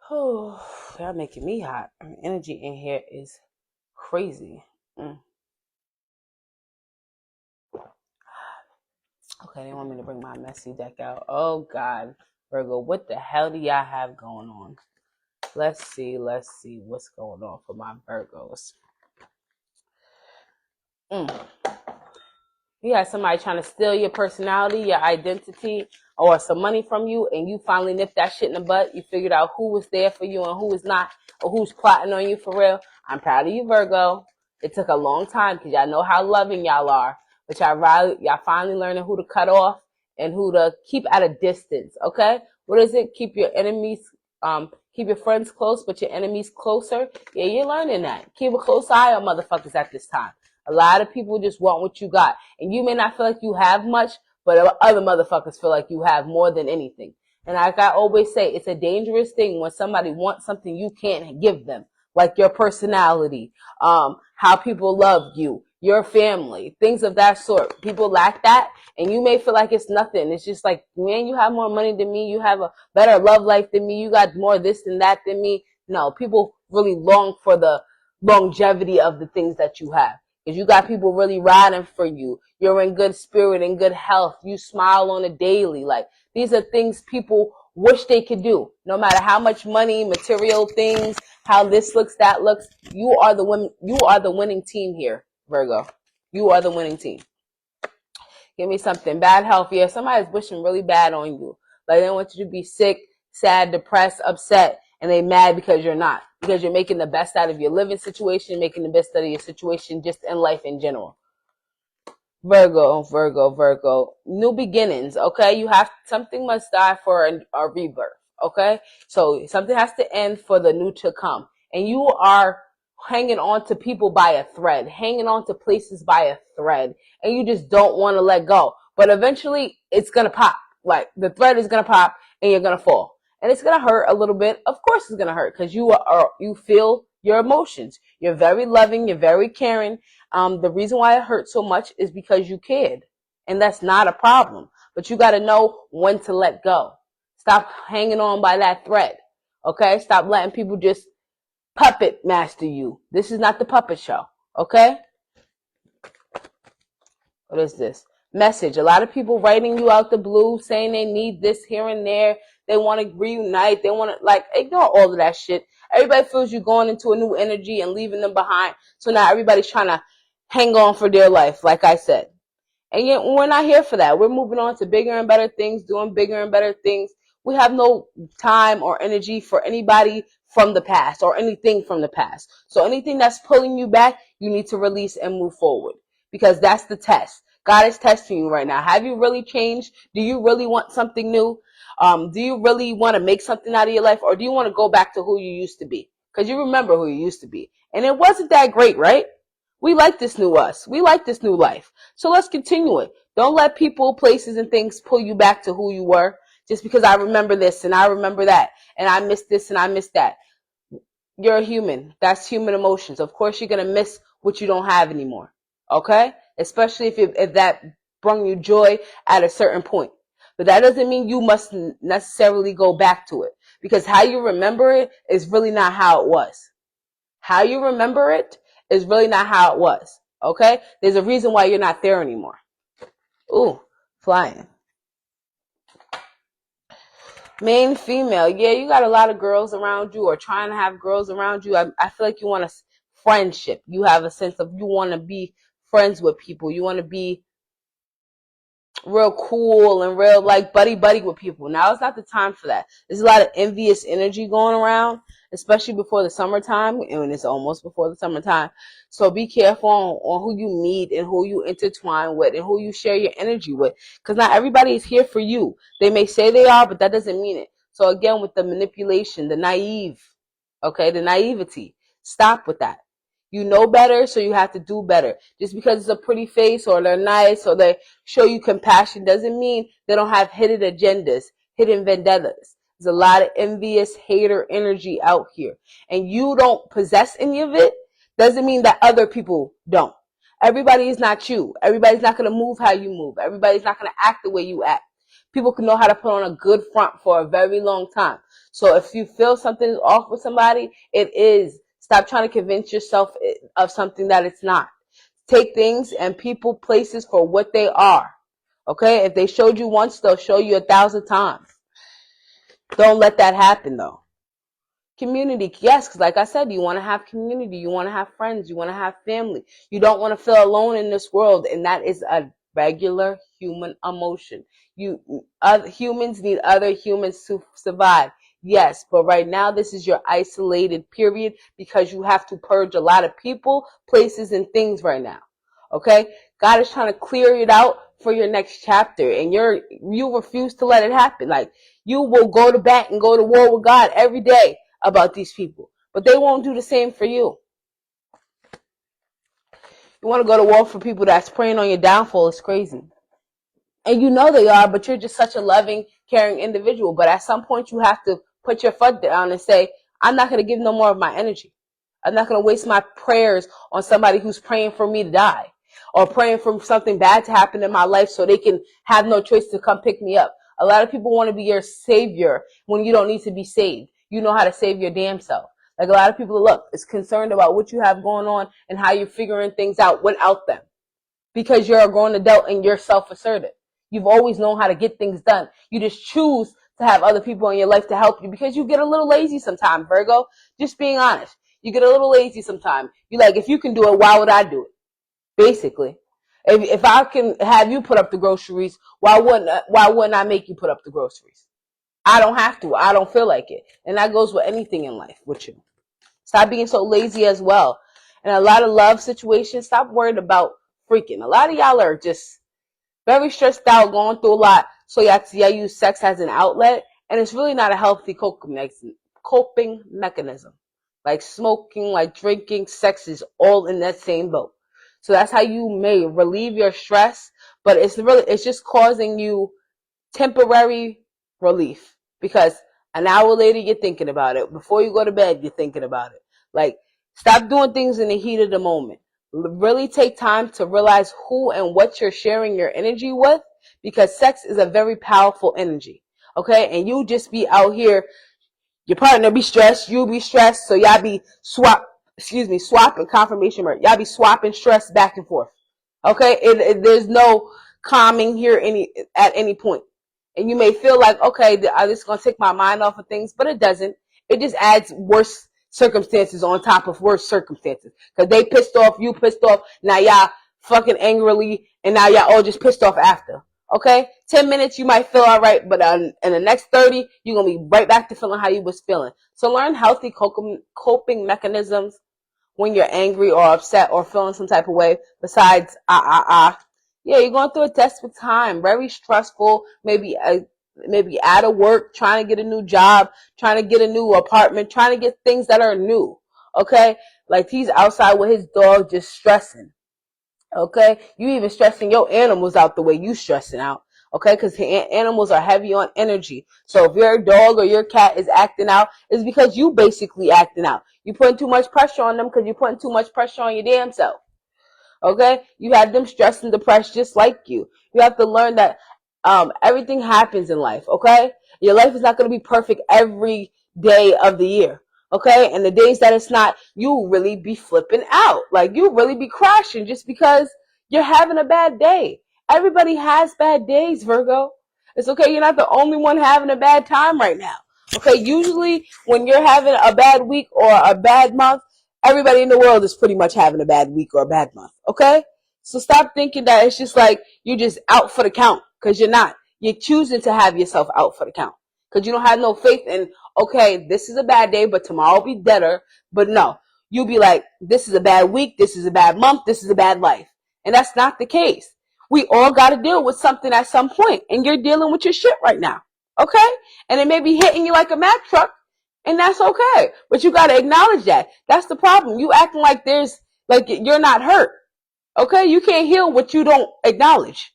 Oh, y'all making me hot. Energy in here is crazy. Okay, they want me to bring my messy deck out. Oh God, Virgo, what the hell do y'all have going on? Let's see what's going on for my Virgos. You had somebody trying to steal your personality, your identity, or some money from you, and you finally nipped that shit in the butt. You figured out who was there for you and who was not, or who's plotting on you for real. I'm proud of you, Virgo. It took a long time because y'all know how loving y'all are, but y'all finally learning who to cut off and who to keep at a distance. Okay, what is it? Keep your enemies, keep your friends close, but your enemies closer. Yeah, you're learning that. Keep a close eye on motherfuckers at this time. A lot of people just want what you got. And you may not feel like you have much, but other motherfuckers feel like you have more than anything. And like I always say, it's a dangerous thing when somebody wants something you can't give them. Like your personality, how people love you, your family, things of that sort. People lack that, and you may feel like it's nothing. It's just like, man, you have more money than me. You have a better love life than me. You got more this and that than me. No, people really long for the longevity of the things that you have. Because you got people really riding for you. You're in good spirit and good health. You smile on a daily. Like, these are things people wish they could do. No matter how much money, material things, how this looks, that looks. You are the winning team here, Virgo. You are the winning team. Give me something. Bad health. Yeah, somebody's wishing really bad on you. Like, they want you to be sick, sad, depressed, upset, and they mad because you're not. Because you're making the best out of your living situation, making the best out of your situation just in life in general. Virgo. New beginnings, okay? Something must die for a rebirth, okay? So something has to end for the new to come. And you are hanging on to people by a thread, hanging on to places by a thread, and you just don't want to let go. But eventually it's going to pop. Like, the thread is going to pop and you're going to fall. And it's going to hurt a little bit. Of course it's going to hurt because you feel your emotions. You're very loving, you're very caring. The reason why it hurts so much is because you cared. And that's not a problem. But you got to know when to let go. Stop hanging on by that thread. Okay? Stop letting people just puppet master you. This is not the puppet show. Okay? What is this? Message. A lot of people writing you out the blue, saying they need this here and there. They want to reunite. They want to, like, ignore all of that shit. Everybody feels you going into a new energy and leaving them behind. So now everybody's trying to hang on for dear life, like I said. And yet we're not here for that. We're moving on to bigger and better things, doing bigger and better things. We have no time or energy for anybody from the past or anything from the past. So anything that's pulling you back, you need to release and move forward, because that's the test. God is testing you right now. Have you really changed? Do you really want something new? Do you really want to make something out of your life, or do you want to go back to who you used to be? Because you remember who you used to be. And it wasn't that great, right? We like this new us. We like this new life. So let's continue it. Don't let people, places, and things pull you back to who you were just because I remember this and I remember that and I miss this and I miss that. You're a human. That's human emotions. Of course, you're going to miss what you don't have anymore. Okay? Especially if that brought you joy at a certain point. But that doesn't mean you must necessarily go back to it, because how you remember it is really not how it was. How you remember it is really not how it was. Okay? There's a reason why you're not there anymore. Ooh, flying. Main female. Yeah, you got a lot of girls around you, or trying to have girls around you. I feel like you want a friendship. You have a sense of, you want to be friends with people. You want to be real cool and real like buddy with people. Now it's not the time for that. There's a lot of envious energy going around, especially before the summertime, and it's almost before the summertime. So be careful on who you meet and who you intertwine with and who you share your energy with, because not everybody is here for you. They may say they are, but that doesn't mean it. So again, with the manipulation, the naivety, stop with that. You know better, so you have to do better. Just because it's a pretty face or they're nice or they show you compassion doesn't mean they don't have hidden agendas, hidden vendettas. There's a lot of envious hater energy out here. And you don't possess any of it, doesn't mean that other people don't. Everybody is not you. Everybody's not going to move how you move. Everybody's not going to act the way you act. People can know how to put on a good front for a very long time. So if you feel something is off with somebody, it is. Stop trying to convince yourself of something that it's not. Take things and people, places for what they are. Okay? If they showed you once, they'll show you 1,000 times. Don't let that happen though. Community, yes, because like I said, you want to have community, you want to have friends, you want to have family. You don't want to feel alone in this world, and that is a regular human emotion. Humans need other humans to survive. Yes, but right now this is your isolated period because you have to purge a lot of people, places, and things right now. Okay? God is trying to clear it out for your next chapter, and you refuse to let it happen. Like, you will go to bat and go to war with God every day about these people, but they won't do the same for you. You want to go to war for people that's preying on your downfall. It's crazy. And you know they are, but you're just such a loving, caring individual. But at some point you have to put your foot down and say, I'm not going to give no more of my energy. I'm not going to waste my prayers on somebody who's praying for me to die or praying for something bad to happen in my life so they can have no choice to come pick me up. A lot of people want to be your savior when you don't need to be saved. You know how to save your damn self. Like, a lot of people, look, is concerned about what you have going on and how you're figuring things out without them, because you're a grown adult and you're self-assertive. You've always known how to get things done. You just choose to have other people in your life to help you because you get a little lazy sometimes, Virgo. Just being honest. You get a little lazy sometimes. You like, if you can do it, why would I do it? Basically. If I can have you put up the groceries, why wouldn't I make you put up the groceries? I don't have to. I don't feel like it. And that goes with anything in life with you. Stop being so lazy as well. And a lot of love situations, stop worrying about freaking. A lot of y'all are just very stressed out, going through a lot. So y'all use sex as an outlet. And it's really not a healthy coping mechanism. Like smoking, like drinking, sex is all in that same boat. So that's how you may relieve your stress. But it's just causing you temporary relief, because an hour later you're thinking about it. Before you go to bed, you're thinking about it. Like, stop doing things in the heat of the moment. Really take time to realize who and what you're sharing your energy with, because sex is a very powerful energy. Okay? And you just be out here, your partner be stressed, you be stressed, so y'all be swapping confirmation mark. Y'all be swapping stress back and forth. Okay? There's no calming here at any point. And you may feel like, okay, I'm just going to take my mind off of things, but it doesn't. It just adds worse circumstances on top of worse circumstances. Because they pissed off, you pissed off, now y'all fucking angrily, and now y'all all just pissed off after. Okay? 10 minutes, you might feel all right, but in the next 30, you're going to be right back to feeling how you was feeling. So learn healthy coping mechanisms when you're angry or upset or feeling some type of way besides Yeah, you're going through a desperate time, very stressful, maybe out of work, trying to get a new job, trying to get a new apartment, trying to get things that are new. Okay? Like, he's outside with his dog just stressing. Okay? You even stressing your animals out the way you stressing out. Okay? Because animals are heavy on energy. So if your dog or your cat is acting out, it's because you basically acting out. You're putting too much pressure on them because you're putting too much pressure on your damn self. Okay? You have them stressed and depressed just like you. You have to learn that everything happens in life. Okay? Your life is not going to be perfect every day of the year. Okay? And the days that it's not, you really be flipping out. Like, you really be crashing just because you're having a bad day. Everybody has bad days, Virgo. It's okay. You're not the only one having a bad time right now. Okay? Usually when you're having a bad week or a bad month, everybody in the world is pretty much having a bad week or a bad month. Okay? So stop thinking that it's just like you're just out for the count, because you're not. You're choosing to have yourself out for the count because you don't have no faith in, okay, this is a bad day, but tomorrow will be better. But no, you'll be like, this is a bad week, this is a bad month, this is a bad life. And that's not the case. We all got to deal with something at some point, and you're dealing with your shit right now. Okay? And it may be hitting you like a Mack truck, and that's okay. But you got to acknowledge that. That's the problem. You acting like you're not hurt. Okay? You can't heal what you don't acknowledge.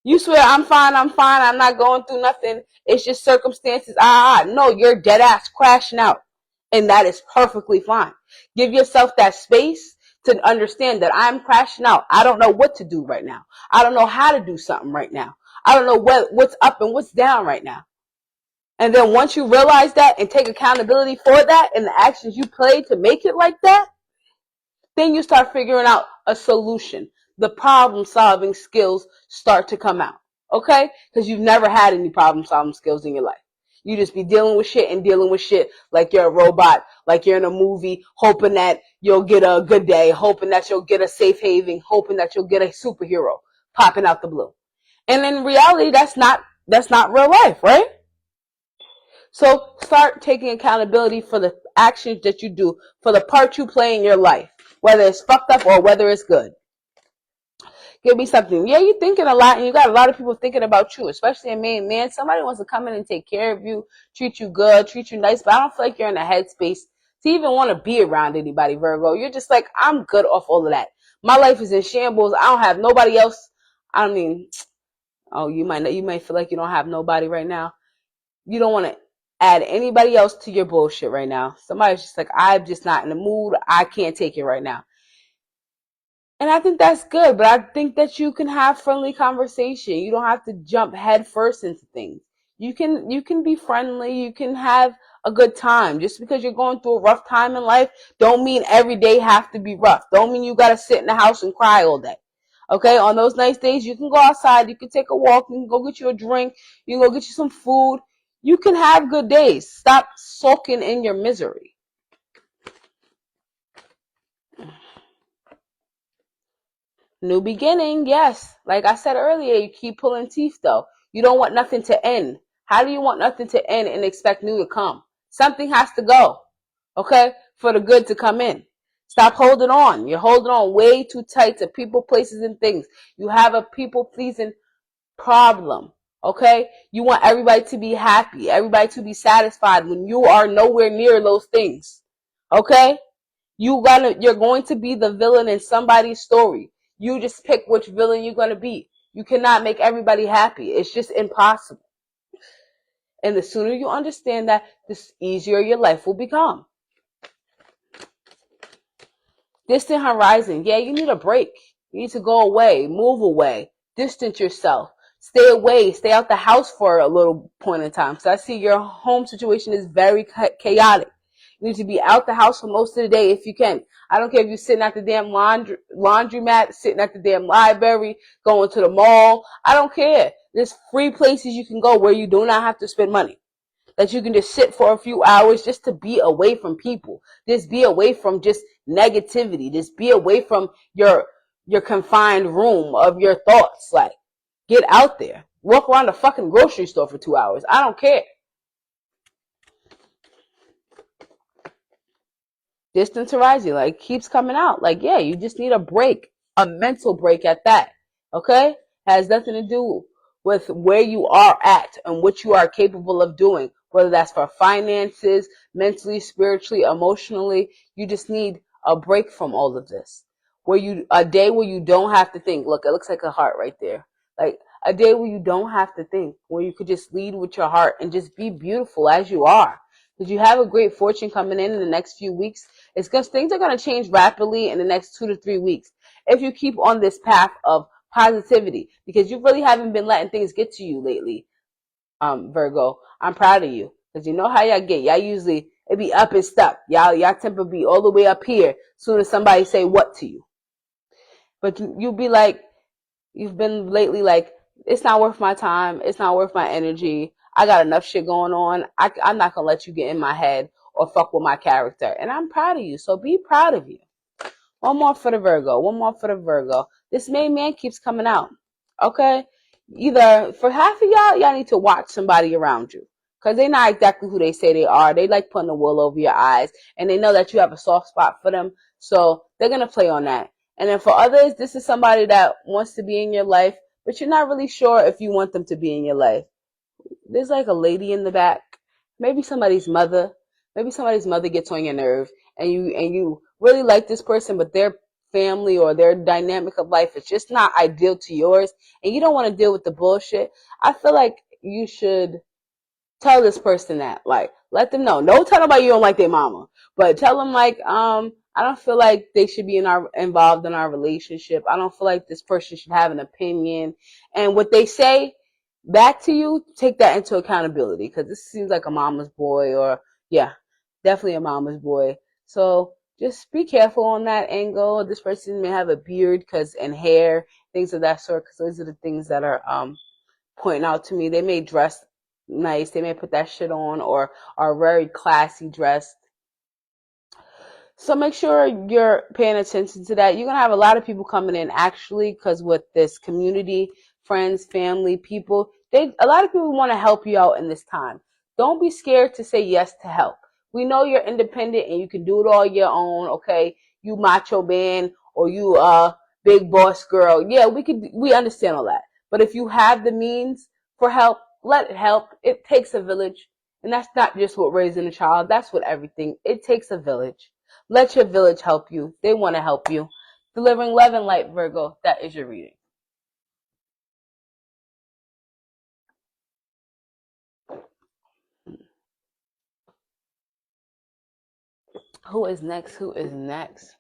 You swear, I'm fine, I'm not going through nothing. It's just circumstances. No, you're dead ass crashing out. And that is perfectly fine. Give yourself that space to understand that I'm crashing out. I don't know what to do right now. I don't know how to do something right now. I don't know what's up and what's down right now. And then once you realize that and take accountability for that and the actions you play to make it like that, then you start figuring out a solution. The problem solving skills start to come out. Okay? Because you've never had any problem solving skills in your life. You just be dealing with shit and dealing with shit like you're a robot, like you're in a movie, hoping that you'll get a good day, hoping that you'll get a safe haven, hoping that you'll get a superhero popping out the blue. And in reality, that's not real life, right? So start taking accountability for the actions that you do, for the part you play in your life, whether it's fucked up or whether it's good. Give me something. Yeah, you're thinking a lot, and you got a lot of people thinking about you, especially a man. Somebody wants to come in and take care of you, treat you good, treat you nice, but I don't feel like you're in a headspace to even want to be around anybody, Virgo. You're just like, I'm good off all of that. My life is in shambles. I don't have nobody else. I mean, oh, you might feel like you don't have nobody right now. You don't want to add anybody else to your bullshit right now. Somebody's just like, I'm just not in the mood. I can't take it right now. And I think that's good, but I think that you can have friendly conversation. You don't have to jump head first into things. You can be friendly. You can have a good time. Just because you're going through a rough time in life, don't mean every day have to be rough. Don't mean you got to sit in the house and cry all day. Okay, on those nice days, you can go outside. You can take a walk. You can go get you a drink. You can go get you some food. You can have good days. Stop sulking in your misery. New beginning, yes. Like I said earlier, you keep pulling teeth though. You don't want nothing to end. How do you want nothing to end and expect new to come? Something has to go, okay, for the good to come in. Stop holding on. You're holding on way too tight to people, places, and things. You have a people-pleasing problem, okay? You want everybody to be happy, everybody to be satisfied when you are nowhere near those things, okay? You're going to be the villain in somebody's story. You just pick which villain you're going to be. You cannot make everybody happy. It's just impossible. And the sooner you understand that, the easier your life will become. Distant horizon. Yeah, you need a break. You need to go away, move away, distance yourself. Stay away, stay out the house for a little point in time. So I see your home situation is very chaotic. You need to be out the house for most of the day if you can. I don't care if you're sitting at the damn laundromat, sitting at the damn library, going to the mall. I don't care. There's free places you can go where you do not have to spend money. That you can just sit for a few hours just to be away from people. Just be away from just negativity. Just be away from your confined room of your thoughts. Like, get out there. Walk around the fucking grocery store for 2 hours. I don't care. Distant horizon, like, keeps coming out. Like, yeah, you just need a break, a mental break at that. Okay? Has nothing to do with where you are at and what you are capable of doing, whether that's for finances, mentally, spiritually, emotionally. You just need a break from all of this. A day where you don't have to think. Look, it looks like a heart right there. Like, a day where you don't have to think, where you could just lead with your heart and just be beautiful as you are. Because you have a great fortune coming in the next few weeks. It's because things are going to change rapidly in the next 2 to 3 weeks if you keep on this path of positivity, because you really haven't been letting things get to you lately, Virgo. I'm proud of you, because you know how y'all get. Y'all usually, it be up and stuck. Y'all temper be all the way up here soon as somebody say what to you. But you'll be like, you've been lately like, it's not worth my time. It's not worth my energy. I got enough shit going on. I'm not going to let you get in my head or fuck with my character. And I'm proud of you. So be proud of you. One more for the Virgo. One more for the Virgo. This main man keeps coming out. Okay? Either for half of y'all need to watch somebody around you. Because they're not exactly who they say they are. They like putting the wool over your eyes. And they know that you have a soft spot for them. So they're going to play on that. And then for others, this is somebody that wants to be in your life, but you're not really sure if you want them to be in your life. There's like a lady in the back. Maybe somebody's mother. Maybe somebody's mother gets on your nerve, and you really like this person, but their family or their dynamic of life is just not ideal to yours, and you don't want to deal with the bullshit. I feel like you should tell this person that. Like, let them know. Don't tell nobody you don't like their mama, but tell them like, I don't feel like they should be involved in our relationship. I don't feel like this person should have an opinion. And what they say back to you, take that into accountability, because this seems like a mama's boy, or yeah, definitely a mama's boy. So just be careful on that angle. This person may have a beard and hair, things of that sort, because those are the things that are pointing out to me. They may dress nice, they may put that shit on, or are very classy dressed. So make sure you're paying attention to that. You're going to have a lot of people coming in, actually, because with this community, friends, family, people, a lot of people want to help you out in this time. Don't be scared to say yes to help. We know you're independent and you can do it all your own, okay? You macho man, or you big boss girl. Yeah, we understand all that. But if you have the means for help, let it help. It takes a village. And that's not just with raising a child. That's with everything. It takes a village. Let your village help you. They want to help you. Delivering love and light, Virgo. That is your reading. Who is next? Who is next?